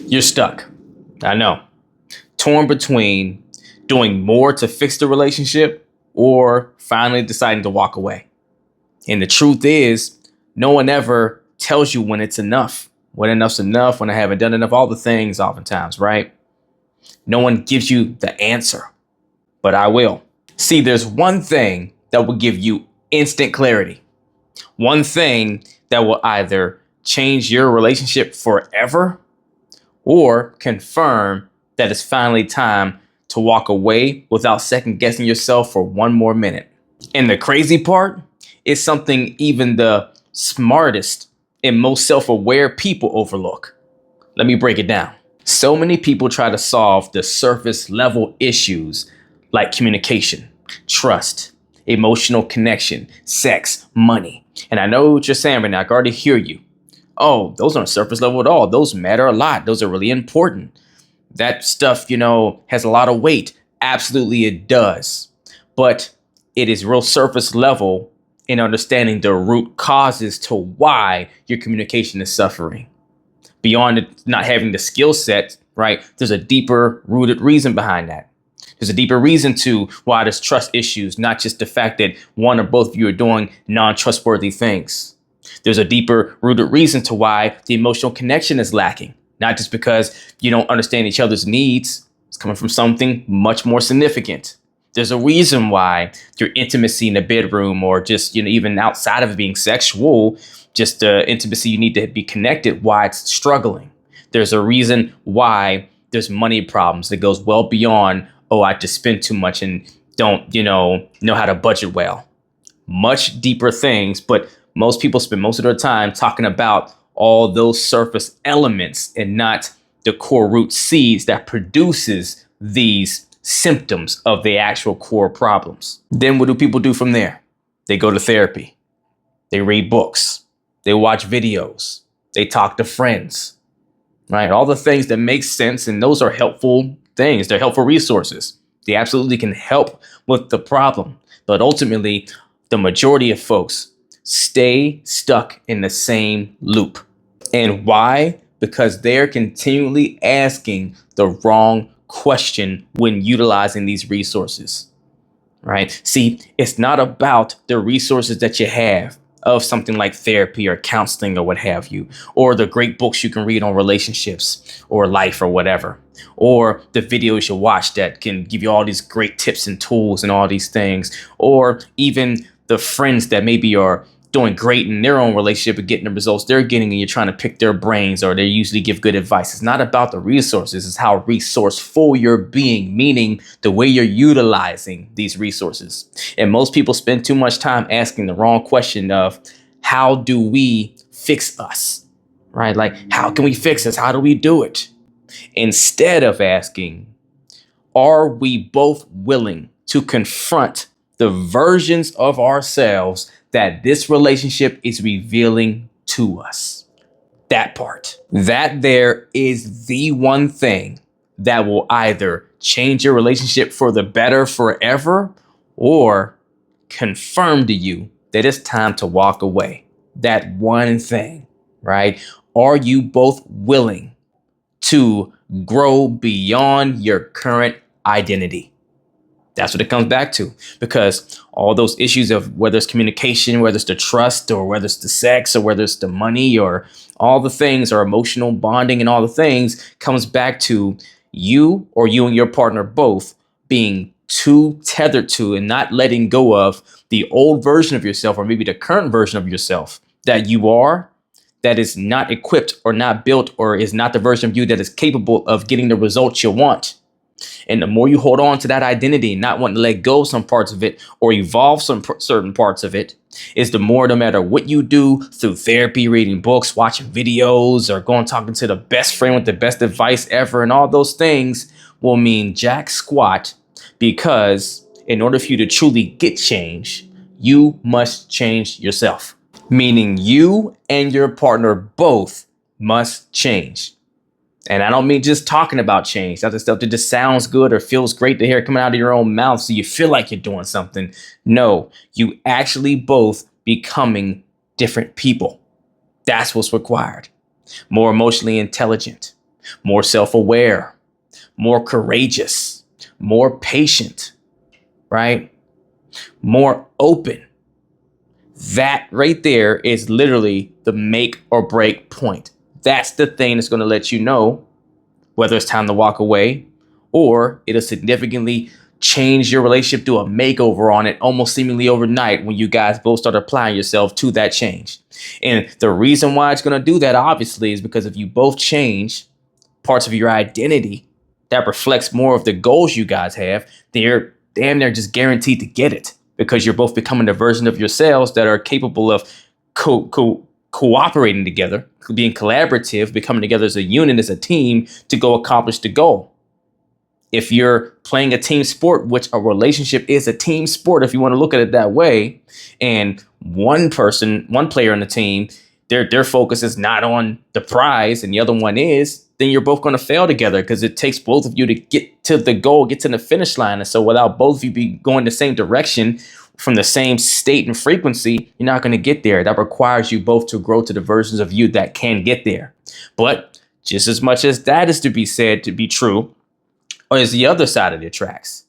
You're stuck. I know. Torn between doing more to fix the relationship or finally deciding to walk away. And the truth is, no one ever tells you when it's enough, when enough's enough, when I haven't done enough, all the things oftentimes, right? No one gives you the answer, but I will. See, there's one thing that will give you instant clarity. One thing that will either change your relationship forever or confirm that it's finally time to walk away without second guessing yourself for one more minute. And the crazy part is something even the smartest and most self-aware people overlook. Let me break it down. So many people try to solve the surface level issues like communication, trust, emotional connection, sex, money. And I know what you're saying right now. I can already hear you. Oh, those aren't surface level at all. Those matter a lot. Those are really important. That stuff, has a lot of weight. Absolutely, it does. But it is real surface level in understanding the root causes to why your communication is suffering. Beyond it not having the skill set, right? There's a deeper rooted reason behind that. There's a deeper reason to why there's trust issues, not just the fact that one or both of you are doing non-trustworthy things. There's a deeper rooted reason to why the emotional connection is lacking, not just because you don't understand each other's needs. It's coming from something much more significant. There's a reason why your intimacy in the bedroom or just, even outside of it being sexual, just the intimacy you need to be connected, why it's struggling. There's a reason why there's money problems that goes well beyond, oh, I just spend too much and don't, know how to budget well. Much deeper things, but most people spend most of their time talking about all those surface elements and not the core root seeds that produces these symptoms of the actual core problems. Then what do people do from there? They go to therapy. They read books. They watch videos. They talk to friends, right? All the things that make sense. And those are helpful things. They're helpful resources. They absolutely can help with the problem. But ultimately, the majority of folks stay stuck in the same loop. And why? Because they're continually asking the wrong question when utilizing these resources, right? See, it's not about the resources that you have of something like therapy or counseling or what have you, or the great books you can read on relationships or life or whatever, or the videos you watch that can give you all these great tips and tools and all these things, or even the friends that maybe are doing great in their own relationship and getting the results they're getting, and you're trying to pick their brains, or they usually give good advice. It's not about the resources. It's how resourceful you're being, meaning the way you're utilizing these resources. And most people spend too much time asking the wrong question of how do we fix us, right? Like, how can we fix this? How do we do it? Instead of asking, are we both willing to confront the versions of ourselves that this relationship is revealing to us? That part. That there is the one thing that will either change your relationship for the better forever or confirm to you that it's time to walk away. That one thing, right? Are you both willing to grow beyond your current identity? That's what it comes back to, because all those issues of whether it's communication, whether it's the trust, or whether it's the sex, or whether it's the money, or all the things, or emotional bonding and all the things, comes back to you or you and your partner both being too tethered to and not letting go of the old version of yourself, or maybe the current version of yourself that you are, that is not equipped or not built, or is not the version of you that is capable of getting the results you want. And the more you hold on to that identity, not wanting to let go of some parts of it or evolve some certain parts of it, is the more, no matter what you do through therapy, reading books, watching videos, or going talking to the best friend with the best advice ever, and all those things will mean jack squat, because in order for you to truly get change, you must change yourself. Meaning you and your partner both must change. And I don't mean just talking about change. That's the stuff that just sounds good or feels great to hear coming out of your own mouth so you feel like you're doing something. No, you actually both becoming different people. That's what's required. More emotionally intelligent, more self-aware, more courageous, more patient, right? More open. That right there is literally the make or break point. That's the thing that's going to let you know whether it's time to walk away or it'll significantly change your relationship, do a makeover on it almost seemingly overnight when you guys both start applying yourself to that change. And the reason why it's going to do that, obviously, is because if you both change parts of your identity that reflects more of the goals you guys have, they're damn near just guaranteed to get it because you're both becoming a version of yourselves that are capable of cooperating together, being collaborative, becoming together as a unit, as a team to go accomplish the goal. If you're playing a team sport, which a relationship is a team sport, if you want to look at it that way, and one player on the team, their focus is not on the prize and the other one is, then you're both going to fail together because it takes both of you to get to the goal, get to the finish line. And so without both of you be going the same direction from the same state and frequency, you're not going to get there. That requires you both to grow to the versions of you that can get there. But just as much as that is to be said to be true, or is the other side of the tracks,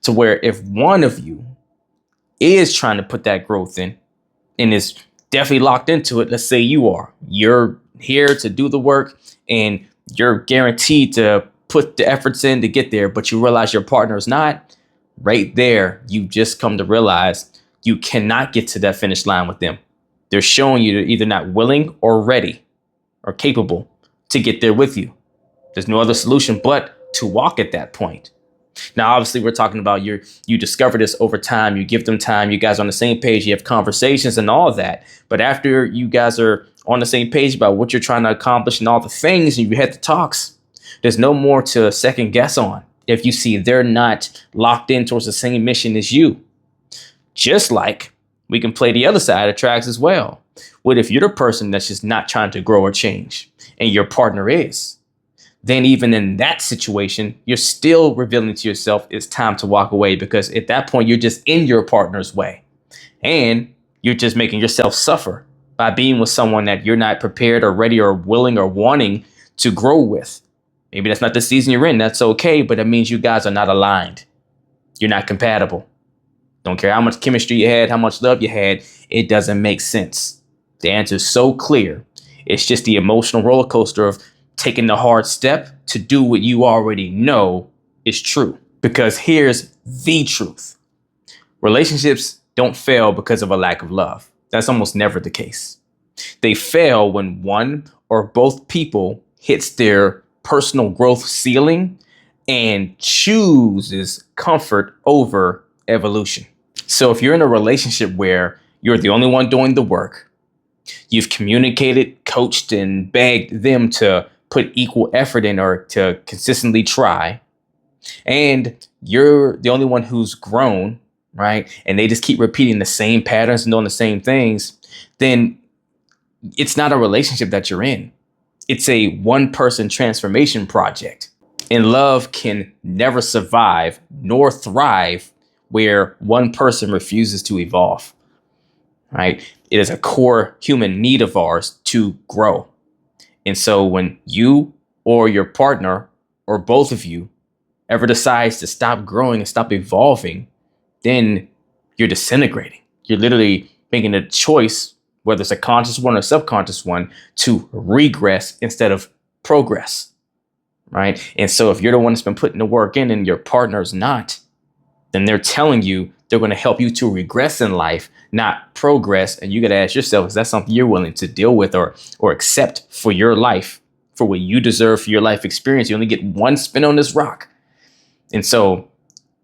to where if one of you is trying to put that growth in and is definitely locked into it, let's say you're here to do the work and you're guaranteed to put the efforts in to get there, but you realize your partner is not, right there, you just come to realize you cannot get to that finish line with them. They're showing you they're either not willing or ready or capable to get there with you. There's no other solution but to walk at that point. Now, obviously, we're talking about you discover this over time. You give them time. You guys are on the same page. You have conversations and all of that. But after you guys are on the same page about what you're trying to accomplish and all the things, and you had the talks, there's no more to second guess on. If you see they're not locked in towards the same mission as you, just like we can play the other side of tracks as well. What if you're the person that's just not trying to grow or change and your partner is? Then even in that situation, you're still revealing to yourself it's time to walk away because at that point, you're just in your partner's way and you're just making yourself suffer by being with someone that you're not prepared or ready or willing or wanting to grow with. Maybe that's not the season you're in. That's okay. But it means you guys are not aligned. You're not compatible. Don't care how much chemistry you had, how much love you had. It doesn't make sense. The answer is so clear. It's just the emotional roller coaster of taking the hard step to do what you already know is true. Because here's the truth. Relationships don't fail because of a lack of love. That's almost never the case. They fail when one or both people hits their personal growth ceiling and chooses comfort over evolution. So if you're in a relationship where you're the only one doing the work, you've communicated, coached, and begged them to put equal effort in or to consistently try, and you're the only one who's grown, right? And they just keep repeating the same patterns and doing the same things, then it's not a relationship that you're in. It's a one-person transformation project. And love can never survive nor thrive where one person refuses to evolve, right? It is a core human need of ours to grow. And so when you or your partner or both of you ever decides to stop growing and stop evolving, then you're disintegrating. You're literally making a choice, whether it's a conscious one or a subconscious one, to regress instead of progress, right? And so if you're the one that's been putting the work in and your partner's not, then they're telling you they're going to help you to regress in life, not progress. And you got to ask yourself, is that something you're willing to deal with or accept for your life, for what you deserve for your life experience? You only get one spin on this rock. And so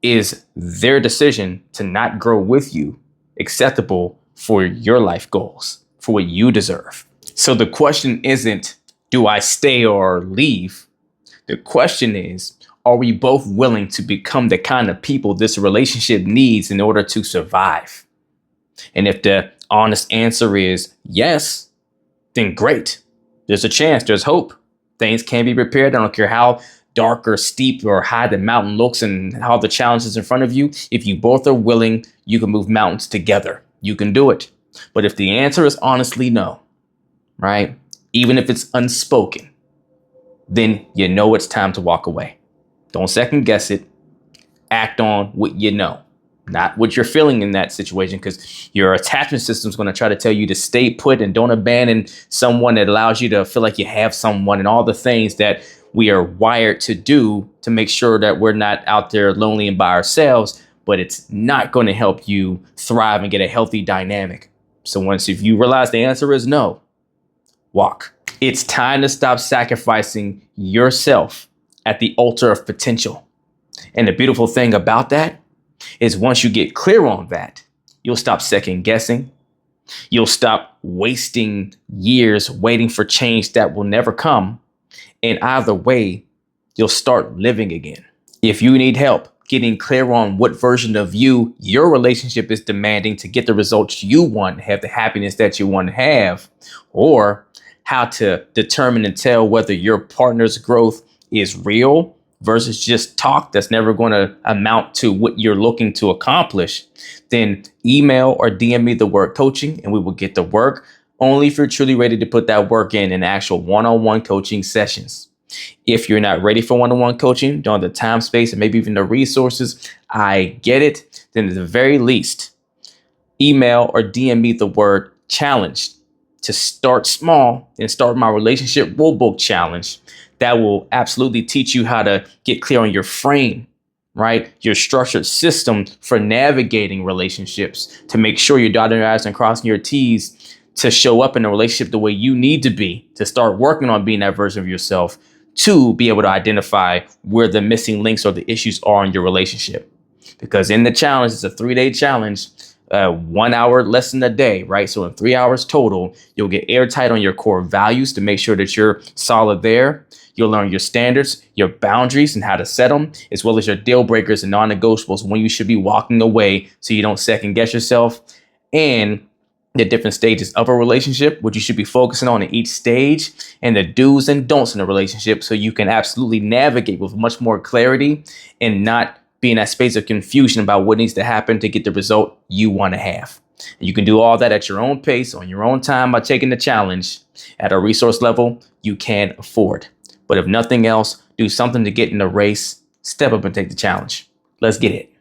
is their decision to not grow with you acceptable for your life goals, for what you deserve? So the question isn't, do I stay or leave? The question is, are we both willing to become the kind of people this relationship needs in order to survive? And if the honest answer is yes, then great. There's a chance, there's hope. Things can be repaired. I don't care how dark or steep or high the mountain looks and how the challenge is in front of you. If you both are willing, you can move mountains together. You can do it. But if the answer is honestly no, right? Even if it's unspoken, then you know it's time to walk away. Don't second guess it. Act on what you know, not what you're feeling in that situation, because your attachment system is going to try to tell you to stay put and don't abandon someone that allows you to feel like you have someone, and all the things that we are wired to do to make sure that we're not out there lonely and by ourselves. But it's not going to help you thrive and get a healthy dynamic. So if you realize the answer is no, walk. It's time to stop sacrificing yourself at the altar of potential. And the beautiful thing about that is once you get clear on that, you'll stop second guessing. You'll stop wasting years waiting for change that will never come. And either way, you'll start living again. If you need help getting clear on what version of you your relationship is demanding to get the results you want, have the happiness that you want to have, or how to determine and tell whether your partner's growth is real versus just talk that's never going to amount to what you're looking to accomplish, then email or DM me the word coaching and we will get to work, only if you're truly ready to put that work in actual one-on-one coaching sessions. If you're not ready for one-on-one coaching, don't have the time, space, and maybe even the resources, I get it. Then at the very least, email or DM me the word challenge to start small and start my relationship rulebook challenge. That will absolutely teach you how to get clear on your frame, right? Your structured system for navigating relationships to make sure you're dotting your I's and crossing your T's to show up in a relationship the way you need to be, to start working on being that version of yourself, to be able to identify where the missing links or the issues are in your relationship. Because in the challenge, it's a 3-day challenge, 1 hour lesson a day, right? So in 3 hours total, you'll get airtight on your core values to make sure that you're solid there. You'll learn your standards, your boundaries and how to set them, as well as your deal breakers and non-negotiables when you should be walking away so you don't second guess yourself, and the different stages of a relationship, what you should be focusing on in each stage, and the do's and don'ts in a relationship so you can absolutely navigate with much more clarity and not be in that space of confusion about what needs to happen to get the result you want to have. And you can do all that at your own pace, on your own time, by taking the challenge at a resource level you can afford. But if nothing else, do something to get in the race, step up and take the challenge. Let's get it.